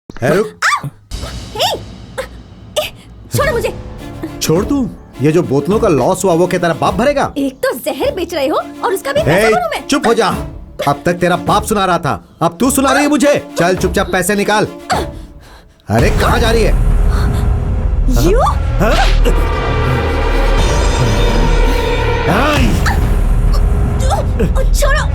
रुक। छोड़ो मुझे। छोड़ दूं? ये जो बोतलों का लॉस हुआ वो क्या तेरा बाप भरेगा? एक तो जहर बेच रहे हो और उसका भी पैसा भरूं मैं। चुप हो जा। अब तक तेरा बाप सुना रहा था, अब तू सुना रही है मुझे। चल चुपचाप पैसे निकाल। अरे कहाँ जा रही है? यू? छोड़ो।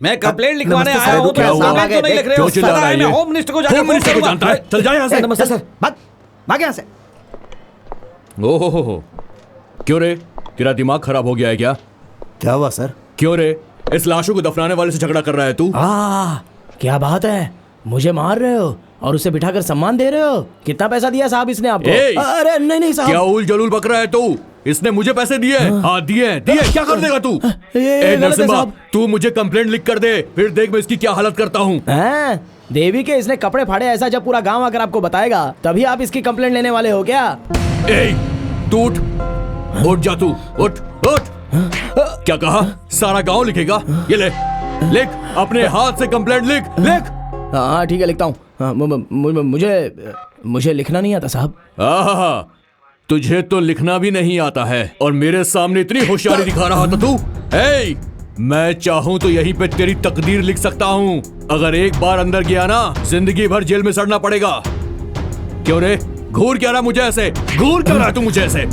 मैं कंप्लेंट लिखवाने आया हूँ, तो क्या हुआ? कंप्लेंट तो नहीं लिख रहे हो। क्यों चिल्ला रहा है ये? मैं होम मिनिस्टर को जाके होम मिनिस्टर को जानता है? चल जा यहाँ से। नमस्ते सर। भाग यहाँ से। ओहो, क्यों रे? तेरा दिमाग खराब हो गया है क्या? क्या हुआ सर? क्यों रे? इस लाशों को दफनाने वाले से झगड़ा कर रहा है तू? क्या बात है, मुझे मार रहे हो और उसे बिठाकर सम्मान दे रहे हो? कितना पैसा दिया साहब इसने आपको? अरे नहीं साहब। क्या उल जलूल बक रहा है तू? इसने मुझे पैसे दिए? हाँ दिए। क्या कर देगा तू? ये नरसिम्हा, तू मुझे कंप्लेंट लिख कर दे, फिर देख मैं इसकी क्या हालत करता हूँ। देवी के इसने कपड़े फाड़े ऐसा जब पूरा गांव आकर आपको बताएगा तभी आप इसकी कंप्लेंट लेने वाले हो क्या? तू उठ जा, तू उठ। क्या कहा? सारा गांव लिखेगा? ये ले, लिख, अपने हाथ से कंप्लेंट लिख। हाँ ठीक है, लिखता हूँ। हाँ, मुझे लिखना नहीं आता साहब। आहा, तुझे तो लिखना भी नहीं आता है और मेरे सामने इतनी होशियारी दिखा रहा था तू। ए, मैं चाहूं तो यहीं पे तेरी तकदीर लिख सकता हूं। अगर एक बार अंदर गया ना, जिंदगी भर जेल में सड़ना पड़ेगा। क्यों रे, घूर क्या रहा मुझे ऐसे? घूर क्यों रहा तू मुझे ऐसे?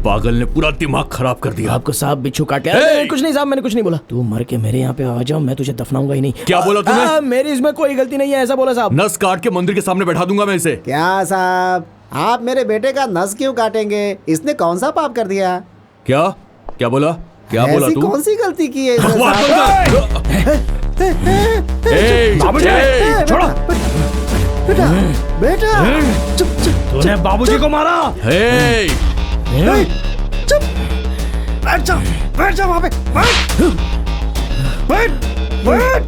पागल ने पूरा दिमाग खराब कर दिया। आपको साहब बिच्छू काट के। कुछ नहीं साहब, मैंने कुछ नहीं बोला। तू मर के मेरे यहाँ पे आ जाओ, मैं तुझे दफनाऊंगा ही नहीं। क्या बोला तूने? मेरी इसमें कोई गलती नहीं है, ऐसा बोला साहब। नस काट के मंदिर के सामने बैठा दूंगा मैं इसे। क्या साहब, आप मेरे बेटे का नस क्यों काटेंगे? इसने कौन सा पाप कर दिया? क्या क्या बोला? क्या बोला ऐसी तू? कौन सी गलती की है इसने बकवास साहब? बंद कर। ए, बाबूजी, ए, छोड़ो। बेटा बेटा चुप चुप तूने बाबूजी को मारा। ए, चुप, बैठ जा वहाँ पे, बैठ।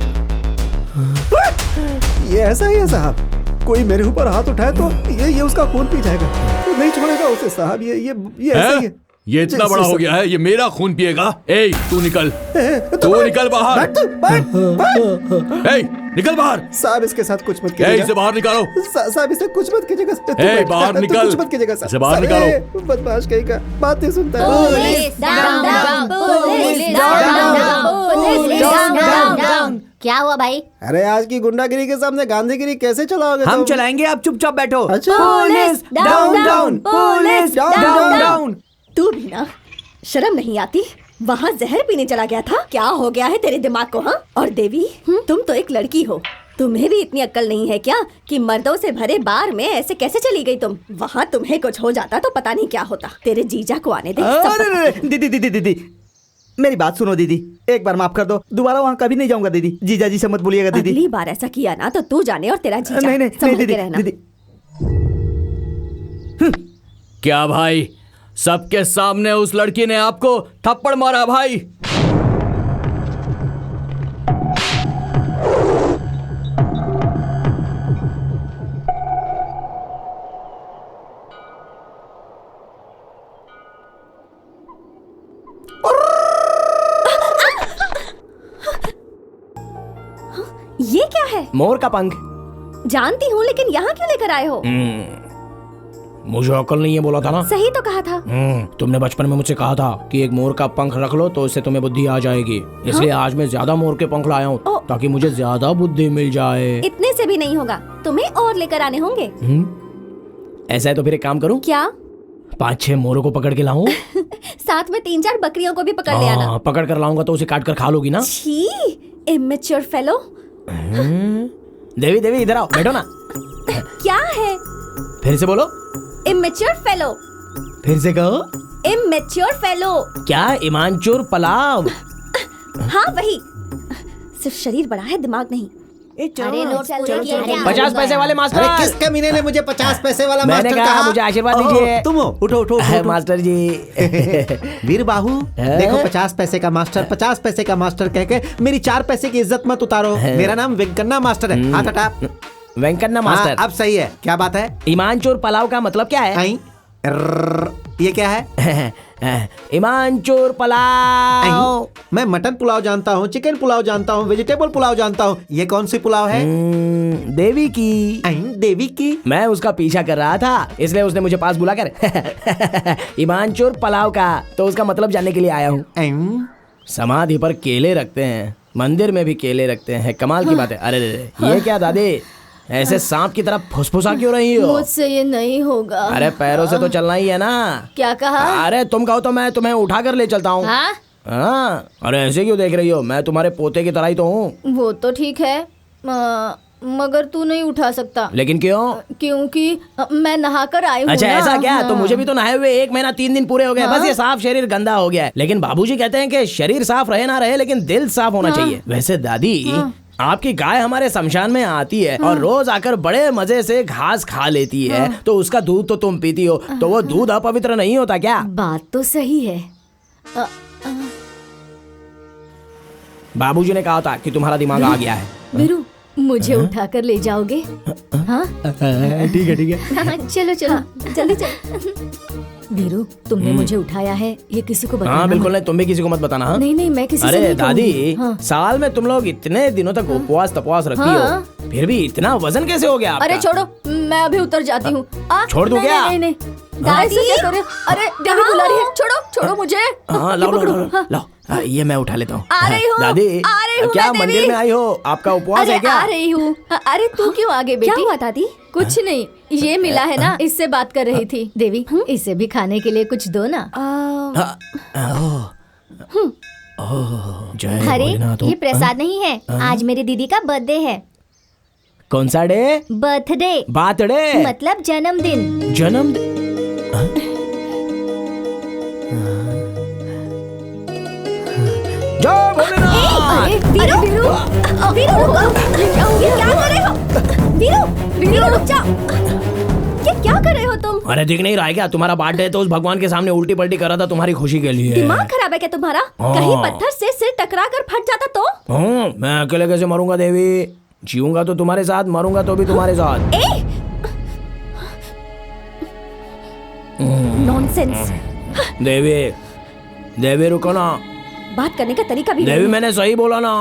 ये ऐसा ही है साहब, कोई मेरे ऊपर हाथ उठाए तो ये उसका खून पी जाएगा, तो नहीं छोड़ेगा उसे साहब। ये ऐसा ही है। ये इतना बड़ा हो गया है, ये मेरा खून पिएगा। ए, तू निकल, तू निकल बाहर। बैठ। ए, निकल बाहर। साहब इसके साथ कुछ मत ए, कीजिएगा। इसे बाहर निकालो। साहब इसे कुछ मत कीजिएगा। तू ए, बैठ, बाहर तू निकल। कुछ मत कीजिएगा साहब। इसे बाहर साहब, निकालो। ए, बदमाश कहीं का बात नहीं सुनता है। Police down, police down. क्या हुआ भाई? अरे आज की गुंडागिरी के सामने गांधीगिरी कैसे चलाओगे हम तुम? चलाएंगे, आप चुपचाप बैठो। अच्छा, पुलिस डाउन, पुलिस डाउन। तू भी ना शर्म नहीं आती? वहाँ जहर पीने चला गया था। क्या हो गया है तेरे दिमाग को? हाँ, और देवी, तुम तो एक लड़की हो, तुम्हें भी इतनी अक्ल नहीं है क्या कि मर्दों से भरे बार में ऐसे कैसे चली गई तुम? वहाँ तुम्हें कुछ हो जाता तो पता नहीं क्या होता। तेरे जीजा को आने दे। सब अरे बता। दीदी, मेरी बात सुनो दीदी, एक बार माफ कर दो, दोबारा वहाँ कभी नहीं जाऊंगा दीदी। जीजा जी से मत बोलिएगा दीदी। अगली बार ऐसा किया ना तो तू जाने और तेरा जीजा। नहीं संभल के दीदी, रहना। दीदी। क्या भाई, सबके सामने उस लड़की ने आपको थप्पड़ मारा भाई? ये क्या है? मोर का पंख। जानती हूँ, लेकिन यहाँ क्यों लेकर आए हो? मुझे अकल नहीं है बोला था ना। सही तो कहा था। तुमने बचपन में मुझसे कहा था कि एक मोर का पंख रख लो तो इससे तुम्हें बुद्धि आ जाएगी। इसलिए आज मैं ज्यादा मोर के पंख लाया हूँ ताकि मुझे ज्यादा बुद्धि मिल जाए। इतने से भी नहीं होगा, तुम्हें और लेकर आने होंगे। ऐसा है तो फिर एक काम करूँ, क्या? 5-6 मोरों को पकड़ के लाऊं? साथ में 3-4 बकरियों को भी पकड़ ले आना। पकड़ कर लाऊंगा तो उसे काट कर खा लोगी ना। छी, इमेच्योर फेलो। देवी देवी इधर आओ, बैठो ना। क्या है? फिर से बोलो। Immature fellow. फिर से कहो। Immature fellow. क्या? ईमानचोर पलाव। हाँ वही, सिर्फ शरीर बड़ा है, दिमाग नहीं। अरे नोट्स पूरे किए हैं। 50 पैसे वाले मास्टर। अरे किस कमीने ने मुझे 50 पैसे वाला मैंने मास्टर कहा कहा? मुझे आशीर्वाद दीजिए। तुम हो, उठो उठो, उठो, उठो। मास्टर जी। वीर बाहू, देखो 50 पैसे का मास्टर, 50 पैसे का मास्टर कह के मेरी 4 पैसे की इज्जत मत उतारो। मेरा नाम वेंकन्ना मास्टर है। हाथ हटा। वेंकन्ना मास्टर। हाँ, अब सही है। क्या बात है? ईमानचोर पलाव का मतलब क्या है? आई, ये क्या है? ईमानचोर पलाव। मैं मटन पुलाव जानता हूँ, चिकन पुलाव जानता हूँ, वेजिटेबल पुलाव जानता हूँ। ये कौन सी पुलाव है? देवी की। देवी की? मैं उसका पीछा कर रहा था, इसलिए उसने मुझे पास बुलाकर ईमानचोर पलाव का तो उसका मतलब जानने के लिए आया हूँ। समाधि पर केले रखते हैं, मंदिर में भी केले रखते हैं, कमाल की बात है। अरे ये क्या दादी, ऐसे सांप की तरह फुसफुसा क्यों रही हो? मुझसे ये नहीं होगा। अरे पैरों से तो चलना ही है ना। क्या कहा? अरे तुम कहो तो मैं तुम्हें उठा कर ले चलता हूँ। हाँ, अरे ऐसे क्यों देख रही हो? मैं तुम्हारे पोते की तरह ही तो हूँ। वो तो ठीक है, मगर तू नहीं उठा सकता। लेकिन क्यों? क्योंकि मैं नहा कर आई हूँ। अच्छा ना। ऐसा क्या? हाँ। तो मुझे भी तो नहाए हुए 1 महीना 3 दिन पूरे हो गए। बस ये साफ शरीर गंदा हो गया है। लेकिन बाबूजी कहते हैं कि शरीर साफ रहे ना रहे लेकिन दिल साफ होना चाहिए। वैसे दादी, आपकी गाय हमारे शमशान में आती है और रोज आकर बड़े मजे से घास खा लेती है, तो उसका दूध तो तुम पीती हो, तो वो दूध अपवित्र नहीं होता क्या? बात तो सही है। बाबूजी ने कहा था कि तुम्हारा दिमाग आ गया है। वीरू, मुझे उठा कर ले जाओगे? हाँ ठीक है ठीक है। चलो चलो, जल्दी चलो। वीरू, तुमने मुझे उठाया है, ये किसी को बताना हाँ बिल्कुल मत। नहीं, तुम भी किसी को मत बताना। हाँ? नहीं नहीं, मैं किसी से अरे नहीं दादी, कहूंगी। हाँ। साल में तुम लोग इतने दिनों तक उपवास तपवास रखती हाँ। हो, फिर भी इतना वजन कैसे हो गया आपका? अरे छोड़ो, मैं अभी उतर जाती हूँ। छोड़ दूं नहीं, क्या? नहीं नहीं, दादी क्या कर रहे हो? अरे देवी बुला रही है, छोड़ो छोड़ो मुझे। हाँ ये लाओ पकड़ो। लाओ हाँ। लाओ, ये मैं उठा लेता हूँ। आ रही हूँ, दादी, आ रही हूँ क्या मैं, मंदिर देवी। में आई हो? आपका उपवास अरे है क्या? आ रही हूँ। अरे तू क्यों आगे बेटी? क्या हुआ दादी? कुछ नहीं, ये मिला है ना, इससे बात कर रही थी। देवी, इसे भी खाने के लिए कुछ दो ना। जय अरे भोलेनाथ। ये प्रसाद नहीं है, आज मेरी दीदी का बर्थडे है। कौन सा डे? बर्थडे बर्थडे मतलब जन्मदिन। जन्म। जय भोलेनाथ। अरे वीरू, वीरू, वीरू रुको। क्या हो गया? क्या कर रहे हो? वीरू, वीरू रुक जाओ। ये क्या कर रहे हो तुम? अरे दिख नहीं रहा है क्या? तुम्हारा बर्थडे है तो उस भगवान के सामने उल्टी पल्टी कर रहा था तुम्हारी खुशी के लिए। दिमाग खराब है क्या तुम्हारा? हाँ। कहीं पत्थर से सिर टकरा कर फट जाता तो? मैं अकेले कैसे मरूंगा देवी? जीऊंगा तो तुम्हारे साथ, मरूंगा तो भी तुम्हारे साथ। नॉनसेंस। देवी, देवी रुको ना। बात करने का तरीका भी देवी नहीं है। मैंने सही बोला ना।